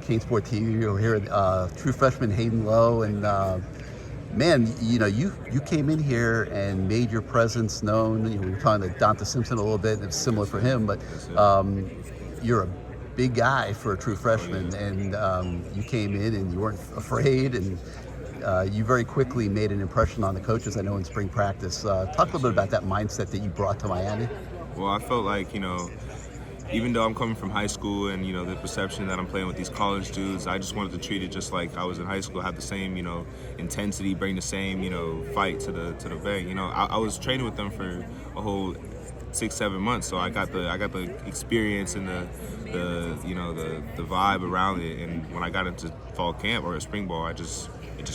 CaneSport TV over here, true freshman Hayden Lowe, and man, you came in here and made your presence known. We were talking to Dante Simpson a little bit, and it's similar for him, but you're a big guy for a true freshman, and you came in and you weren't afraid, and you very quickly made an impression on the coaches, I know, in spring practice. Talk a little bit about that mindset that you brought to Miami. Well, I felt like, even though I'm coming from high school and, the perception that I'm playing with these college dudes, I just wanted to treat it just like I was in high school, have the same, intensity, bring the same, fight to the bank. I was training with them for a whole 6-7 months, so I got the experience and the vibe around it. And when I got into fall camp or spring ball, it just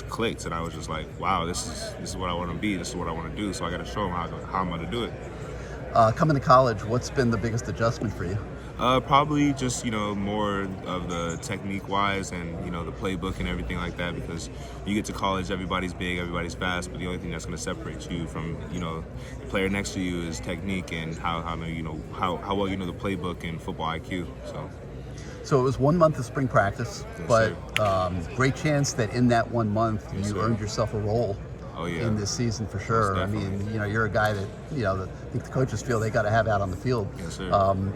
clicked, and I was just like, wow, this is what I want to be, this is what I want to do, so I got to show them how I'm going to do it. Coming to college, what's been the biggest adjustment for you? Probably just, more of the technique-wise and, the playbook and everything like that, because you get to college, everybody's big, everybody's fast, but the only thing that's going to separate you from, the player next to you is technique and how well you know the playbook and football IQ. So it was 1 month of spring practice, yes, but great chance that in that 1 month you earned yourself a role in this season for sure. I mean, you're a guy that, I think the coaches feel they got to have out on the field. Yes, sir.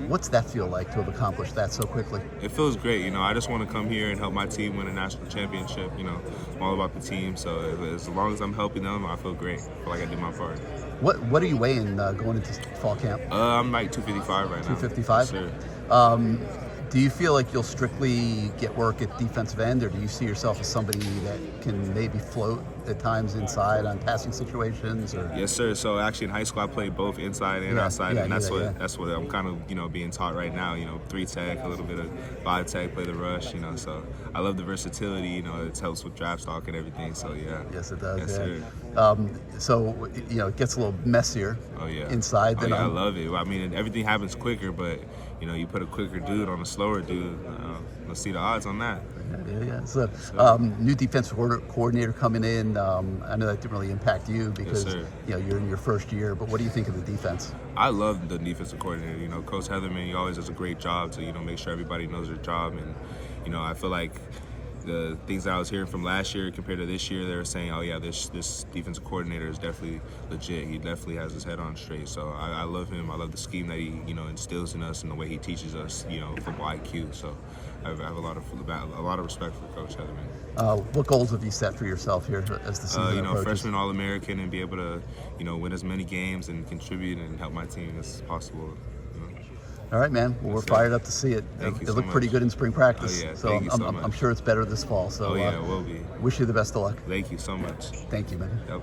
What's that feel like to have accomplished that so quickly? It feels great. I just want to come here and help my team win a national championship. I'm all about the team, so as long as I'm helping them, I feel great. I feel like I did my part. What are you weighing going into fall camp? I'm like 255 right now. 255? Yes, sir. Do you feel like you'll strictly get work at defensive end, or do you see yourself as somebody that can maybe float at times inside on passing situations? Or? Yes, sir. So actually in high school I played both inside and outside, and that's what I'm kind of being taught right now. 3 tech, a little bit of 5 tech, play the rush. So I love the versatility. It helps with draft stock and everything. So yeah. Yes, it does. Yes, yeah. sir. So it gets a little messier. Oh yeah. Inside. Oh, yeah, I love it. I mean, everything happens quicker, but you put a quicker dude on a slower dude. Let's see the odds on that. Yeah. So, new defensive coordinator coming in. I know that didn't really impact you because you're in your first year. But what do you think of the defense? I love the defensive coordinator. Coach Heatherman, he always does a great job to make sure everybody knows their job. And I feel like the things that I was hearing from last year compared to this year, they were saying, oh yeah, this defensive coordinator is definitely legit. He definitely has his head on straight. So I love him. I love the scheme that he instills in us and the way he teaches us football IQ. So I have a lot of respect for Coach Heatherman. What goals have you set for yourself here as the season approaches? Freshman All-American, and be able to win as many games and contribute and help my team as possible. All right, man. Well, we're fired up to see it. Thank you It looked so pretty much. good in spring practice. Oh, yeah. So Thank you so much. I'm sure it's better this fall. So it will be. Wish you the best of luck. Thank you so much. Thank you, man. Yep.